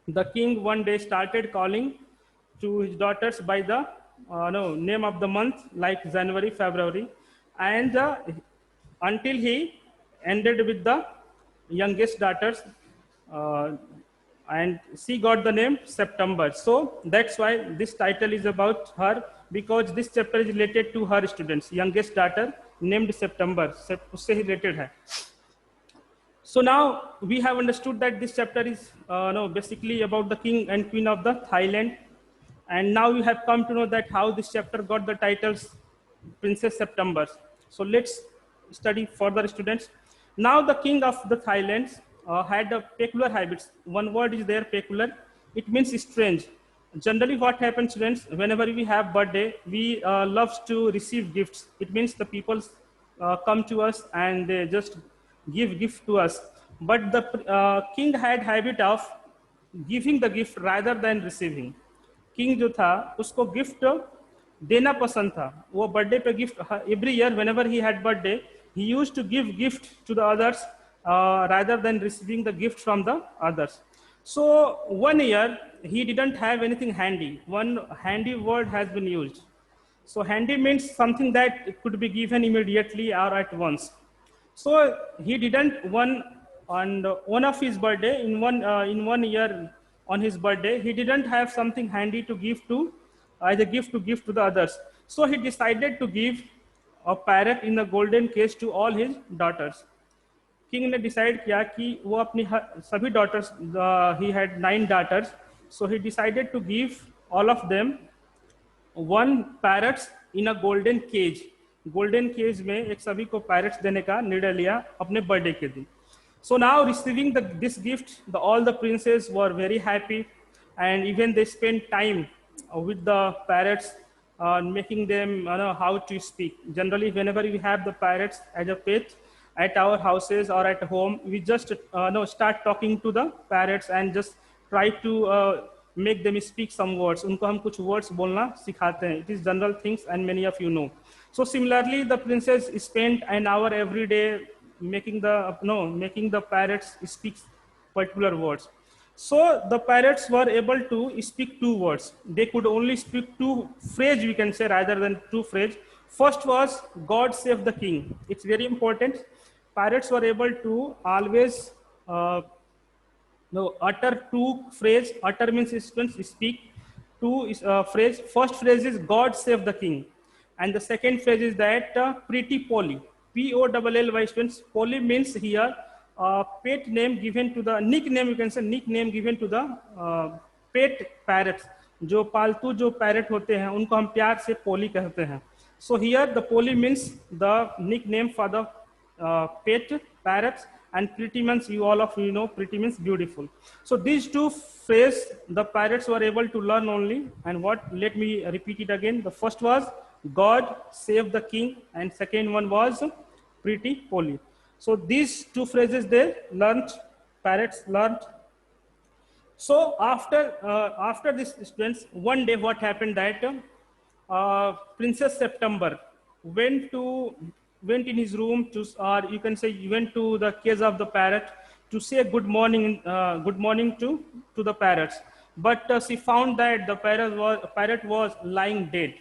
the king one day started calling to his daughters by the name of the month, like January, February, and until he ended with the youngest daughters, uh, and she got the name September. So that's why this title is about her, because this chapter is related to her students, youngest daughter named September. उससे ही related है. So now we have understood that this chapter is no, basically about the king and queen of the Thailand. And now you have come to know that how this chapter got the titles Princess September. So let's study further, students. Now the king of the Thailand had a peculiar habits. One word is there, peculiar. It means strange. Generally what happens, students, whenever we have birthday, we love to receive gifts. It means the people come to us and they just give gift to us. But the king had habit of giving the gift rather than receiving. King जो था उसको gift देना पसंद था. वो birthday पे gift every year whenever he had birthday he used to give gift to the others rather than receiving the gift from the others. So one year he didn't have anything handy. One handy word has been used. So handy means something that could be given immediately or at once. So he didn't one of his birthday in one year. On his birthday, he didn't have something handy to give to as a gift to give to the others. So he decided to give a parrot in a golden cage to all his daughters. King ने decide किया कि वो अपनी सभी daughters, he had 9 daughters, so he decided to give all of them one parrots in a golden cage. Golden cage में एक सभी को parrots देने का निर्णय लिया अपने birthday के दिन. So now receiving this gift, all the princes were very happy, and even they spent time with the parrots, making them know how to speak. Generally, whenever we have the parrots as a pet at our houses or at home, we just start talking to the parrots and just try to make them speak some words. उनको हम कुछ words बोलना सिखाते हैं. It is general things, and many of you know. So similarly, the princess spent an hour every day making the parrots speak particular words. So the parrots were able to speak 2 words. They could only speak 2 phrases, we can say, rather than 2 phrases. First was God save the king. It's very important. Parrots were able to always utter 2 phrases. Utter means speak 2 phrase. First phrase is God save the king, and the second phrase is that pretty Polly. P-O-L-L-Y, students. Polly means here pet name given to the nickname, you can say nickname given to the pet parrots. जो पालतू जो parrot होते हैं उनको हम प्यार से पोली कहते हैं. So here the Polly means the nickname for the pet parrots, and pretty means all of you know pretty means beautiful. So these 2 phrases the parrots were able to learn only. And what? Let me repeat it again. The first was God save the king, and second one was pretty Polly. So these 2 phrases they learned, parrots learned. So after this, students, one day what happened that Princess September went in his room to, or you can say went to the cage of the parrot to say good morning to the parrots. But she found that the parrot was lying dead.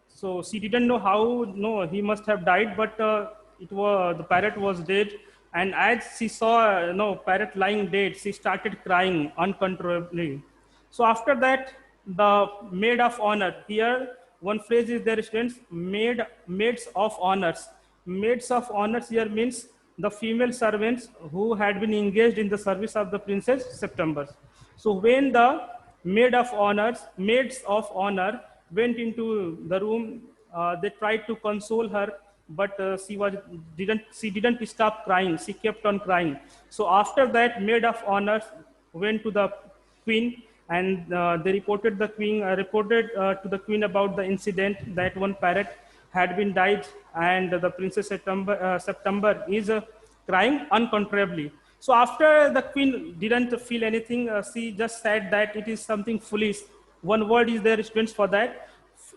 So she didn't know how. No, he must have died, but the parrot was dead. And as she saw parrot lying dead, she started crying uncontrollably. So after that, the maid of honor, here one phrase is there, students, maids of honors. Maids of honors here means the female servants who had been engaged in the service of the Princess September. So when the maids of honor went into the room, they tried to console her, but she didn't stop crying. She kept on crying. So after that, maid of honor went to the queen, and they reported to the queen about the incident that one parrot had been died, and the Princess September is crying uncontrollably. So after the queen didn't feel anything, she just said that it is something foolish. One word is there, students, for that.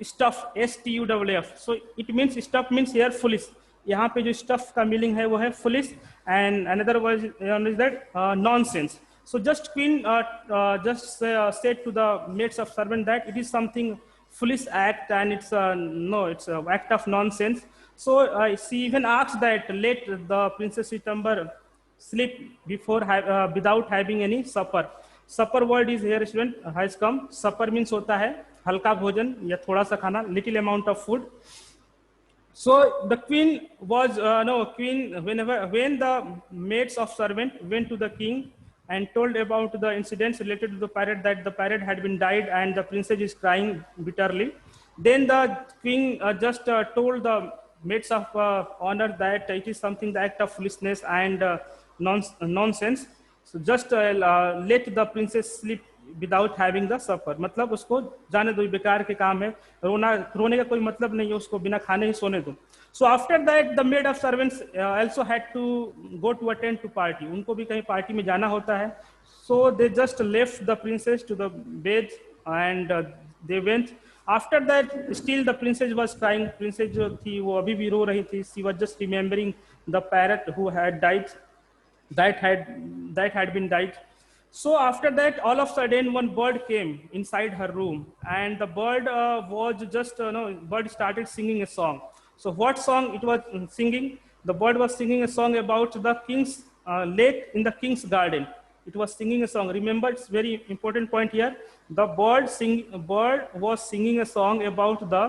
Stuff, S-T-U-F-F. So it means stuff means here foolish. यहाँ पे जो stuff का meaning है वो है foolish, and another word is that nonsense. So just queen said to the maids of servant that it is something foolish act and it's no, it's an act of nonsense. So she even asked that let the Princess Sitambar sleep without having any supper. Supper word is here student has come. Supper means होता है हल्का भोजन या थोड़ा सा खाना, little amount of food. So the queen was when the maids of servant went to the king and told about the incidents related to the parrot, that the parrot had been died and the princess is crying bitterly. Then the king just told the maids of honor that it is something the act of foolishness and nonsense. So just let the princess sleep without having the supper, मतलब उसको जाने दो, बेकार के काम है, रोने का कोई मतलब नहीं है, उसको बिना खाने ही सोने दो. So after that the maid of servants also had to go to attend to party, उनको भी कहीं पार्टी में जाना होता है. So they just left the princess to the bed and they went. After that still the princess was crying, princess जो थी वो अभी भी रो रही थी. She was just remembering the parrot who had died, that had been died. So after that, all of a sudden, one bird came inside her room, and the bird was just, bird started singing a song. So what song it was singing? The bird was singing a song about the king's lake in the king's garden. It was singing a song. Remember, it's very important point here. The bird was singing a song about the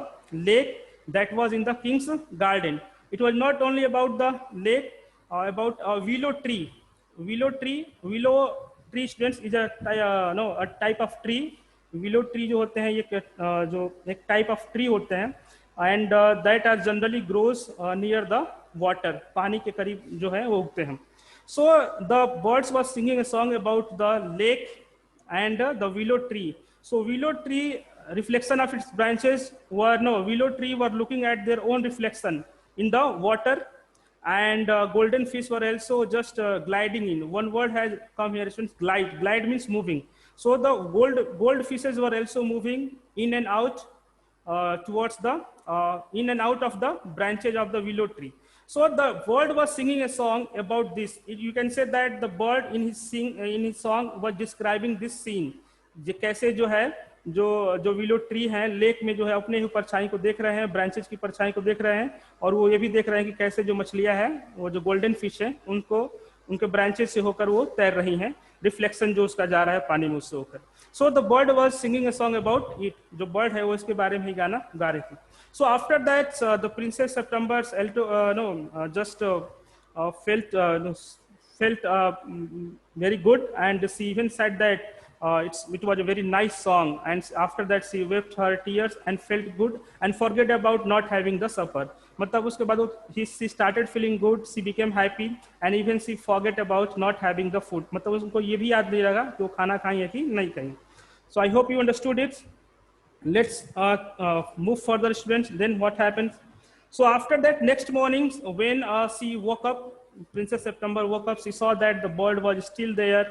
lake that was in the king's garden. It was not only about the lake, about a willow tree. Willow tree students is a type of tree. Willow tree जो होते हैं ये जो एक type of tree होते हैं, and that are generally grows near the water, पानी के करीब जो है वो उगते हैं. So the birds was singing a song about the lake and the willow tree. So willow tree reflection of its branches willow tree were looking at their own reflection in the water, and golden fish were also just gliding in. One word has come here, students, glide. Glide means moving. So the gold fishes were also moving in and out towards the in and out of the branches of the willow tree. So the bird was singing a song about this. You can say that the bird in his song was describing this scene. कैसे जो है जो willow tree हैं lake में जो है अपने ही परछाई को देख रहे हैं, ब्रांचेज की परछाई को देख रहे हैं, और वो ये भी देख रहे हैं कि कैसे जो मछलियां हैं वो जो गोल्डन फिश हैं उनको उनके ब्रांचेज से होकर वो तैर रही हैं, रिफ्लेक्शन जो उसका जा रहा है पानी में उससे होकर. So the bird was singing a song about it. जो बर्ड है वो इसके बारे में ही गाना गा रही थी. सो after that the princess September just felt very good, and she even said that it was a very nice song, and after that she wept her tears and felt good and forget about not having the supper. मतलब उसके बाद she started feeling good, she became happy, and even she forget about not having the food. मतलब उसको ये भी याद नहीं लगा कि वो खाना खाई है कि नहीं खाई. So I hope you understood it. Let's move further, students. Then what happened? So after that, next morning when she woke up, Princess September woke up, she saw that the bird was still there.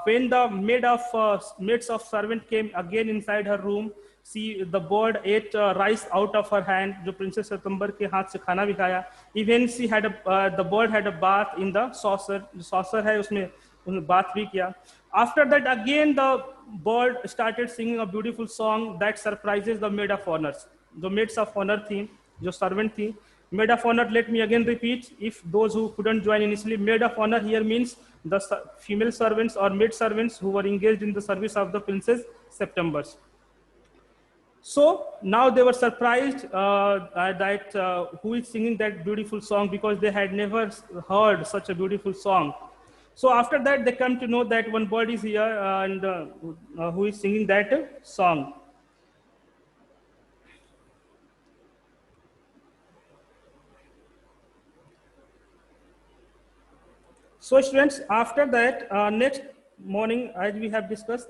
When the maids of servant came again inside her room, the bird ate rice out of her hand. जो Princess September के हाथ से खाना भी खाया. Even she had the bird had a bath in the saucer. Saucer है उसमें bath भी किया. After that again the bird started singing a beautiful song that surprises the maid of honors. जो maids of honor थी, जो servant थी. Maid of honor, let me again repeat, if those who couldn't join initially, maid of honor here means the female servants or maid servants who were engaged in the service of the Princess September. So now they were surprised that who is singing that beautiful song, because they had never heard such a beautiful song. So after that, they come to know that one bird is here and who is singing that song. So students, after that, next morning, as we have discussed,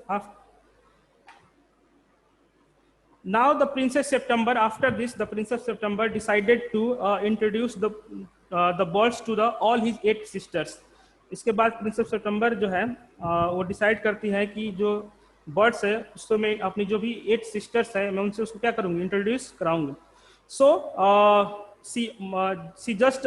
now the Princess September, after this, the Princess September decided to introduce the birds to all his 8 sisters. इसके बाद Princess September जो है वो decide करती है कि जो birds है उसको मैं अपनी जो भी 8 sisters है मैं उनसे उसको क्या करूँगी, introduce कराऊँगी. So she just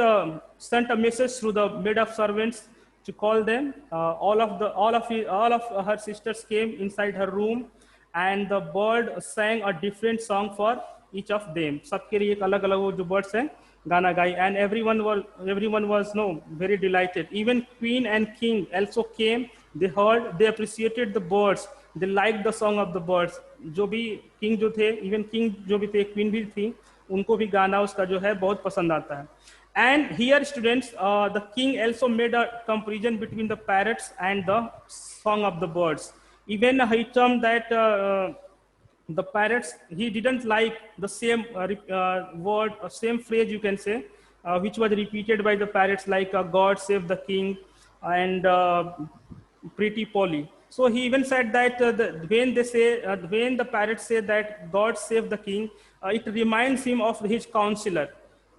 sent a message through the maid of servants to call them. All of her sisters came inside her room, and the bird sang a different song for each of them. सबके लिए एक अलग-अलग वो जो birds हैं गाना गाई, and everyone was no very delighted. Even queen and king also came. They heard, they appreciated the birds. They liked the song of the birds. जो भी king जो थे, even king जो भी थे, queen भी थी, उनको भी गाना उसका जो है बहुत पसंद आता है. And here, students, the king also made a comparison between the parrots and the song of the birds. Even he termed that the parrots, he didn't like the same word or same phrase, you can say, which was repeated by the parrots, like God save the king and Pretty Polly. So he even said that when the parrots say that God save the king, it reminds him of his counselor.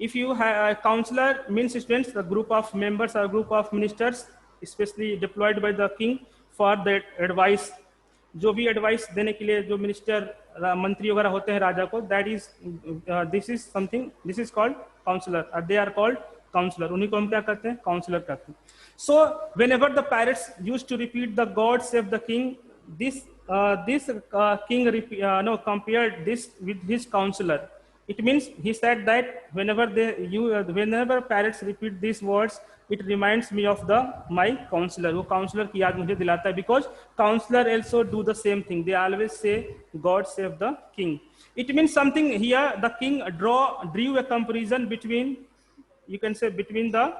If you have a counselor, means students, a group of members or a group of ministers, especially deployed by the king for that advice. जो भी advice देने के लिए जो minister मंत्री वगैरह होते हैं राजा को, that is this is called counselor, they are called counselor. उन्हीं को हम क्या करते हैं, काउंसलर करते हैं. So whenever the parrots use to repeat the God save the king, this king compared this with his counselor. It means he said that whenever parrots repeat these words, it reminds me of my counselor. वो counselor की याद मुझे दिलाता है, because counselor also do the same thing. They always say God save the king. It means something here. The king drew a comparison between, you can say, between the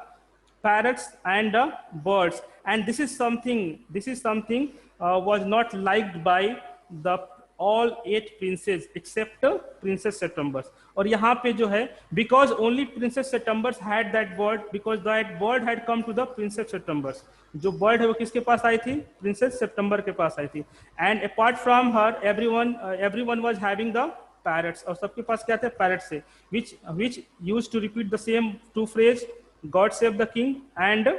parrots and the birds, and this is something was not liked by the all 8 princes except Princess September. और यहाँ पे जो है, because only Princess September had that bird, because that bird had come to the Princess September. जो bird है वो किसके पास आई थी, Princess September के पास आई थी. And apart from her, everyone was having the parrots. और सबके पास क्या थे, parrots थे, which used to repeat the same 2 phrase, God save the king and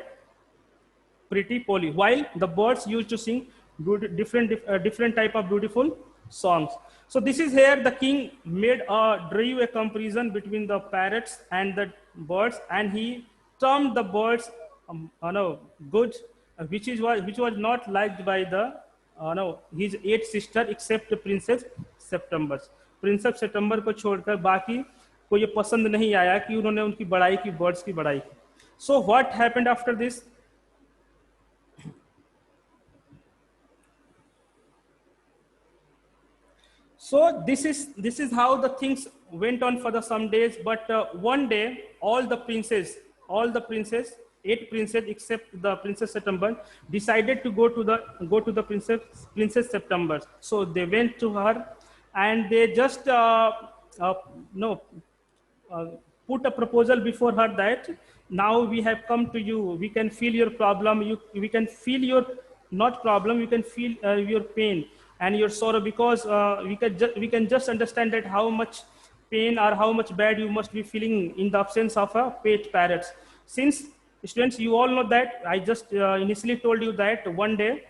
Pretty Polly, while the birds used to sing different type of beautiful songs. So this is here the king drew a comparison between the parrots and the birds, and he termed the birds good, which was not liked by the his 8 sisters except Princess September. Princess September को छोड़कर बाकी को ये पसंद नहीं आया कि उन्होंने उनकी बड़ाई की, birds की बड़ाई की. So what happened after this? So this is how the things went on for some days. But one day, all the princes, 8 princes except the Princess September, decided to go to the Princess September. So they went to her, and they just put a proposal before her that now we have come to you. We can feel your problem. We can feel your not problem. You can feel your pain and your sorrow, because we can just understand that how much pain or how much bad you must be feeling in the absence of a pet parrots. Since students, you all know that I just initially told you that one day,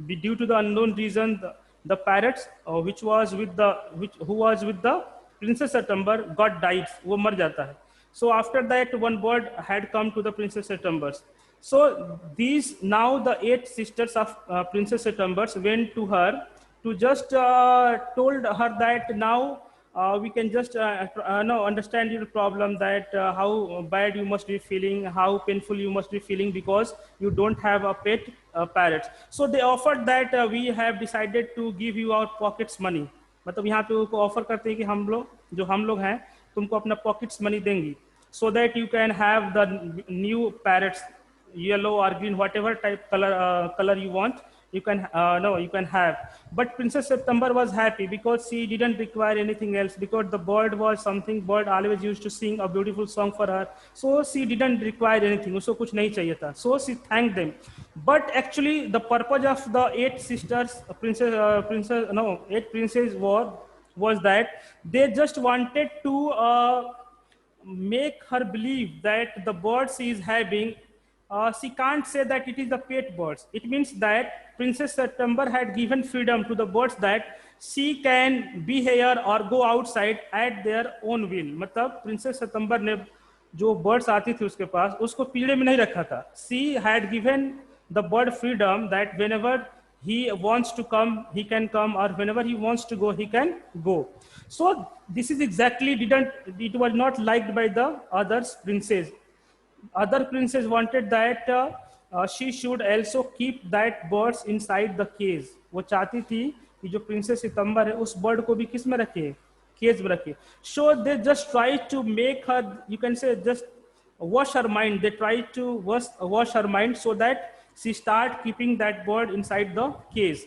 due to the unknown reason, the parrots who was with the Princess September got died. वो मर जाता है. So after that, one bird had come to the Princess September. So now the 8 sisters of Princess September went to her to just told her that now we can just understand your problem, that how bad you must be feeling, how painful you must be feeling because you don't have a pet parrot. So they offered that we have decided to give you our pockets money. मतलब यहाँ पे उनको offer करते हैं कि हम लोग हैं तुमको अपना पॉकेट्स मनी देंगी, so that you can have the new parrots, yellow or green, whatever type color you want, you can have. But Princess September was happy because she didn't require anything else, because the bird always used to sing a beautiful song for her, so she didn't require anything, उसको कुछ नहीं चाहिए था. So she thanked them. But actually the purpose of the 8 sisters, 8 princes was that they just wanted to make her believe that the birds she is having, she can't say that it is the pet birds. It means that Princess September had given freedom to the birds that she can be here or go outside at their own will. मतलब Princess September ने जो birds आती थी उसके पास, उसको पिंजरे में नहीं रखा था. She had given the bird freedom that when ever he wants to come he can come, or whenever he wants to go he can go. So this is exactly didn't it was not liked by the others princes. Other princes wanted that she should also keep that birds inside the cage. वो चाहती थी कि जो princess सितंबर है उस bird को भी किस में रखे, केज में रखे. So they just try to make her, you can say, just wash her mind. They try to wash her mind so that she start keeping that bird inside the cage.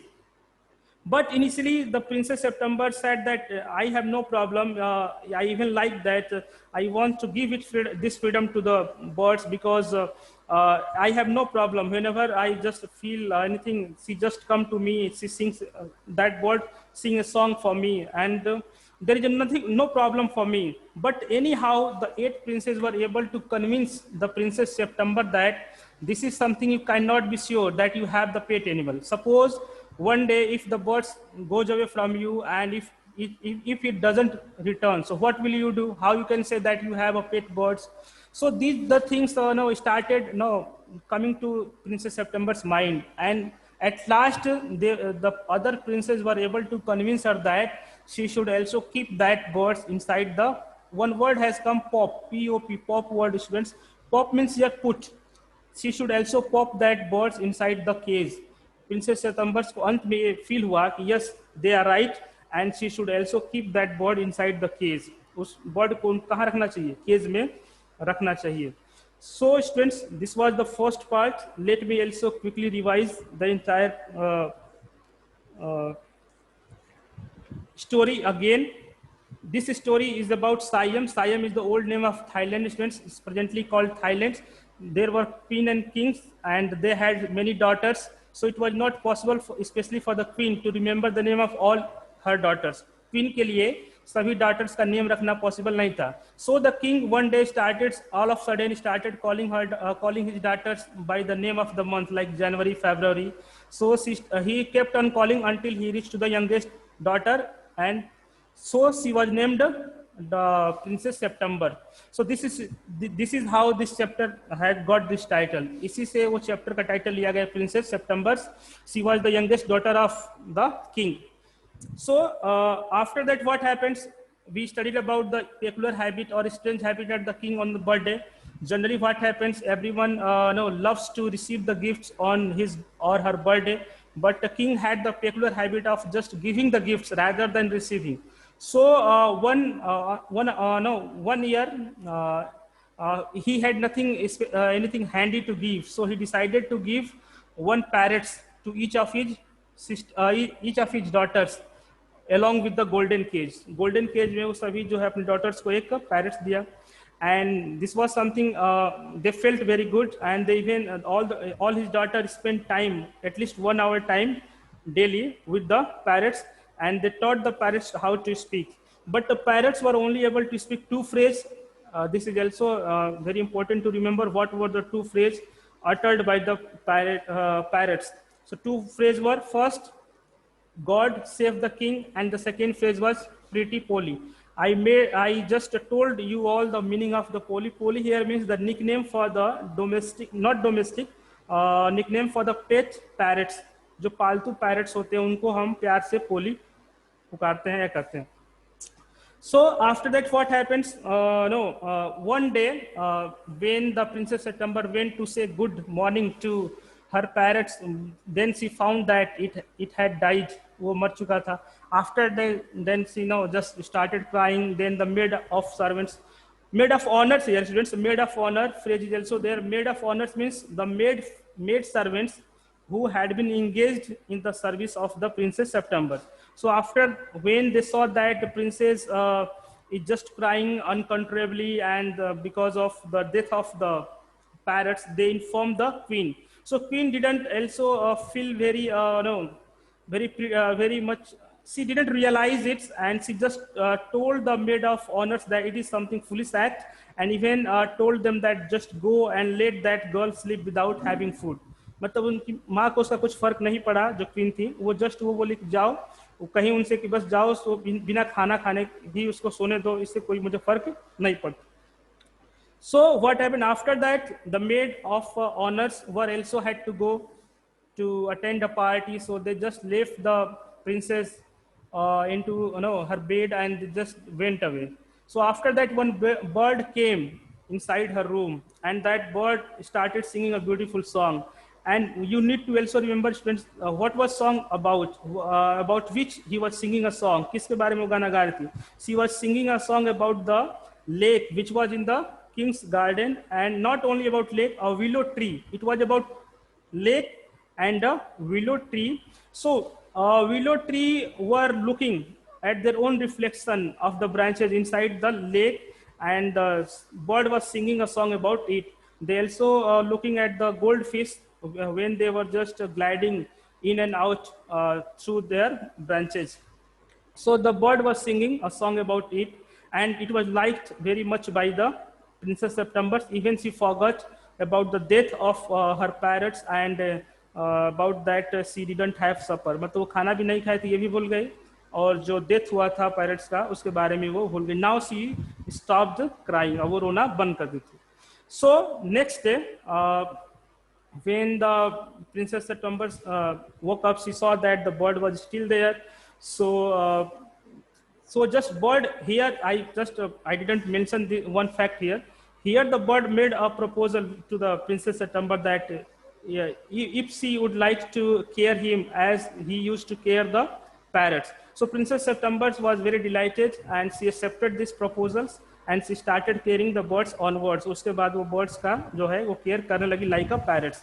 But initially, the Princess September said that I have no problem. I even like that. I want to give this freedom to the birds because I have no problem. Whenever I just feel anything, she just come to me. She sings that bird sing a song for me, and there is no problem for me. But anyhow, the 8 princes were able to convince the Princess September that this is something you cannot be sure that you have the pet animal. Suppose one day if the birds goes away from you, and if it doesn't return, so what will you do? How you can say that you have a pet birds? So these the things started coming to Princess September's mind, and at last the other princes were able to convince her that she should also keep that birds inside the, one word has come, pop, P-O-P, pop word, students. Pop means here put. She should also pop that birds inside the cage. Princess September को अंत में ये feel हुआ कि yes they are right and she should also keep that bird inside the cage. उस bird को कहाँ रखना चाहिए, cage में रखना चाहिए. So students, this was the first part. Let me also quickly revise the entire story again. This story is about Siam. Siam is the old name of Thailand, students. It's presently called Thailand. There were queen and kings, and they had many daughters. So it was not possible, especially for the queen, to remember the name of all her daughters. Queen के लिए सभी daughters का name रखना possible नहीं था. So the king one day all of a sudden started calling his daughters by the name of the month, like January, February. So he kept on calling until he reached to the youngest daughter, and so she was named the Princess September. So this is how this chapter had got this title. इसी से वो chapter का title लिया गया, Princess September. She was the youngest daughter of the king. So after that, what happens? We studied about the peculiar habit or strange habit at the king on the birthday. Generally, what happens? Everyone loves to receive the gifts on his or her birthday, but the king had the peculiar habit of just giving the gifts rather than receiving. So one year he had anything handy to give. So he decided to give one parrot to each of his daughters, along with the golden cage. Golden cage में वो सभी जो है अपने daughters को एक parrot दिया. And this was something they felt very good, and they even all his daughters spent time, at least 1 hour time daily with the parrots, and they taught the parrots how to speak. But the parrots were only able to speak 2 phrases. This is also very important to remember what were the 2 phrases uttered by the parrots. So 2 phrases were, first, God save the king, and the second phrase was pretty Polly. I just told you all the meaning of the Polly. Polly here means the nickname for the domestic, not domestic, nickname for the pet parrots. जो पालतू parrots होते हैं उनको हम प्यार से पोली पुकारते हैं या करते हैं. So after that, what happens? One day when the Princess September went to say good morning to her parrots, then she found that it had died. वो मर चुका था. After that, then she just started crying. Then the maid of servants, maid of honors here, students. Maid of honor phrase is also there. Maid of honors means the maid servants who had been engaged in the service of the Princess September. So after, when they saw that the princess is just crying uncontrollably, and because of the death of the parrots, they informed the queen. So queen didn't also feel very much. She didn't realize it, and she just told the maid of honors that it is something foolish act, and even told them that just go and let that girl sleep without having food. मतलब उनकी माँ को उसका कुछ फर्क नहीं पड़ा, जो क्वीन थी वो जस्ट वो बोली जाओ कहीं उनसे कि बस जाओ, सो बिना खाना खाने ही उसको सोने दो, इससे कोई मुझे फर्क नहीं पड़ता. So what happened after that? The maid of honors were also had to go to attend a party, so they just left the princess into her bed and they just went away. So after that, one bird came inside her room, and that bird started singing a beautiful song. And you need to also remember, students, what was song about which he was singing a song. किसके बारे में वो गाना गा रही थी? She was singing a song about the lake which was in the king's garden, and not only about lake, a willow tree. It was about lake and a willow tree. So willow tree were looking at their own reflection of the branches inside the lake, and the bird was singing a song about it. They also looking at the goldfish when they were just gliding in and out through their branches. So the bird was singing a song about it, and it was liked very much by the Princess September. Even she forgot about the death of her parrots, and about that she didn't have supper. मतलब वो खाना भी नहीं खाए थे, ये भी भूल गए, और जो डेथ हुआ था पैरट्स का उसके बारे में वो भूल गई. नाउ शी स्टॉप्ड क्राइंग, और वो रोना बंद कर दी थी. So next day, when the Princess September woke up, she saw that the bird was still there. So just bird here, I didn't mention the one fact here. Here the bird made a proposal to the Princess September that yeah, if she would like to care him as he used to care the parrots. So Princess September was very delighted, and she accepted these proposals, and she started caring the birds onwards. उसके बाद वो birds का जो है वो care करने लगी like a parrots.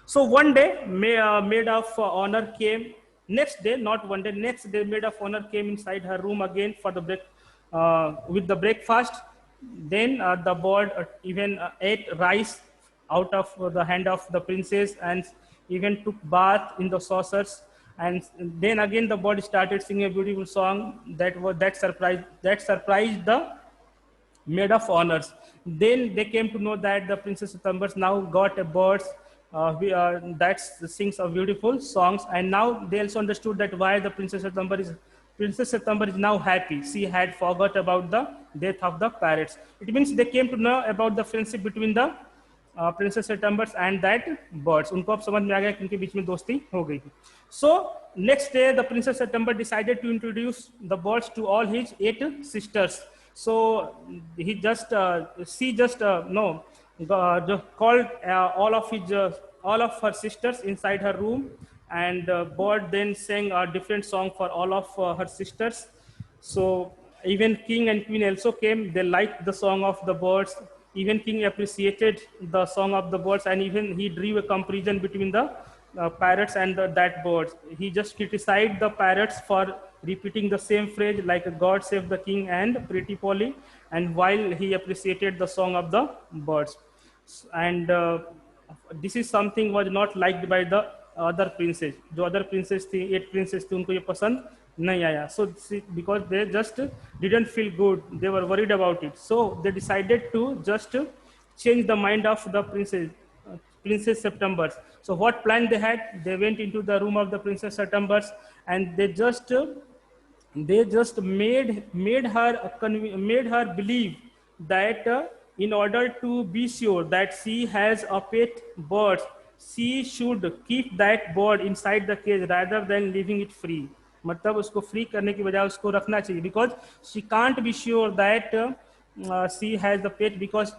So one day, maid of honor came. Next day, not one day, next day, maid of honor came inside her room again for the with the breakfast. Then the bird even ate rice out of the hand of the princess, and even took bath in the saucers. And then again, the bird started singing a beautiful song that surprised the maid of honors. Then they came to know that the Princess September now got a bird that sings a beautiful songs, and now they also understood that why the Princess September is now happy. She had forgot about the death of the parrots. It means they came to know about the friendship between the Princess September and that birds. उनको अब समझ में आ गया कि उनके बीच में दोस्ती हो गई. So next day, the Princess September decided to introduce the birds to all his 8 sisters. So he just she just no called all of her sisters inside her room, and bird then sang a different song for all of her sisters. So even king and queen also came. They liked the song of the birds. Even king appreciated the song of the birds, and even he drew a comparison between the parrots and that birds. He just criticized the parrots for repeating the same phrase like God save the king and Pretty Polly, and while he appreciated the song of the birds. And this is something was not liked by the other princes. जो other princes थी, 8 princes थी, उनको ये पसंद नहीं आया. So because they just didn't feel good, they were worried about it. So they decided to just change the mind of the Princess September. So what plan they had? They went into the room of the Princess September, and they just made her believe that in order to be sure that she has a pet bird, she should keep that bird inside the cage rather than leaving it free. मतलब उसको free करने की बजाय उसको रखना चाहिए, because she can't be sure that she has the pet, because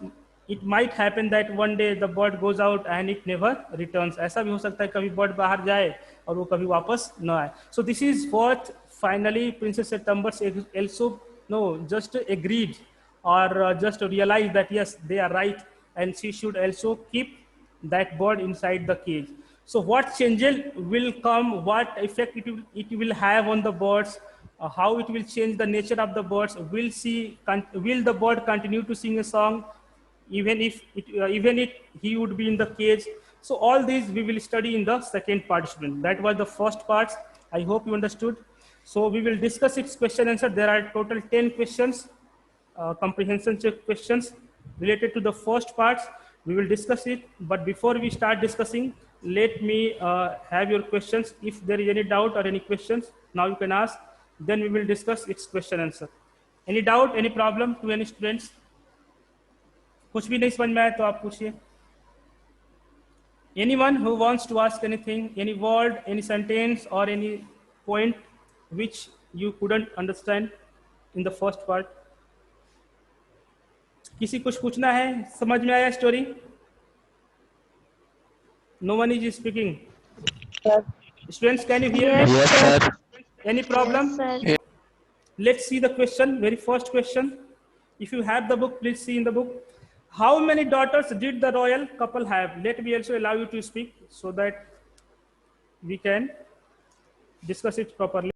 it might happen that one day the bird goes out and it never returns. ऐसा भी हो सकता है कभी bird बाहर जाए और वो कभी वापस न आए. So this is what finally Princess September also just agreed, or just realized that yes, they are right, and she should also keep that bird inside the cage. So what changes will come, what effect it will have on the birds, how it will change the nature of the birds, will the bird continue to sing a song even if he would be in the cage. So all these we will study in the second part, student. That was the first part. I hope you understood. So we will discuss its question answer. There are total 10 questions, comprehension check questions related to the first part. We will discuss it, but before we start discussing, let me have your questions. If there is any doubt or any questions, now you can ask. Then we will discuss its question answer. Any doubt, any problem to any students? कुछ भी नहीं समझ में आया तो आप पूछिए. Anyone who wants to ask anything, any word, any sentence, or any point which you couldn't understand in the first part. किसी कुछ पूछना है? समझ में आया story? No one is speaking. Students, can you hear me? Yes, sir. Any problem? Yes, sir. Let's see the question, very first question. If you have the book, please see in the book. How many daughters did the royal couple have? Let me also allow you to speak so that we can discuss it properly.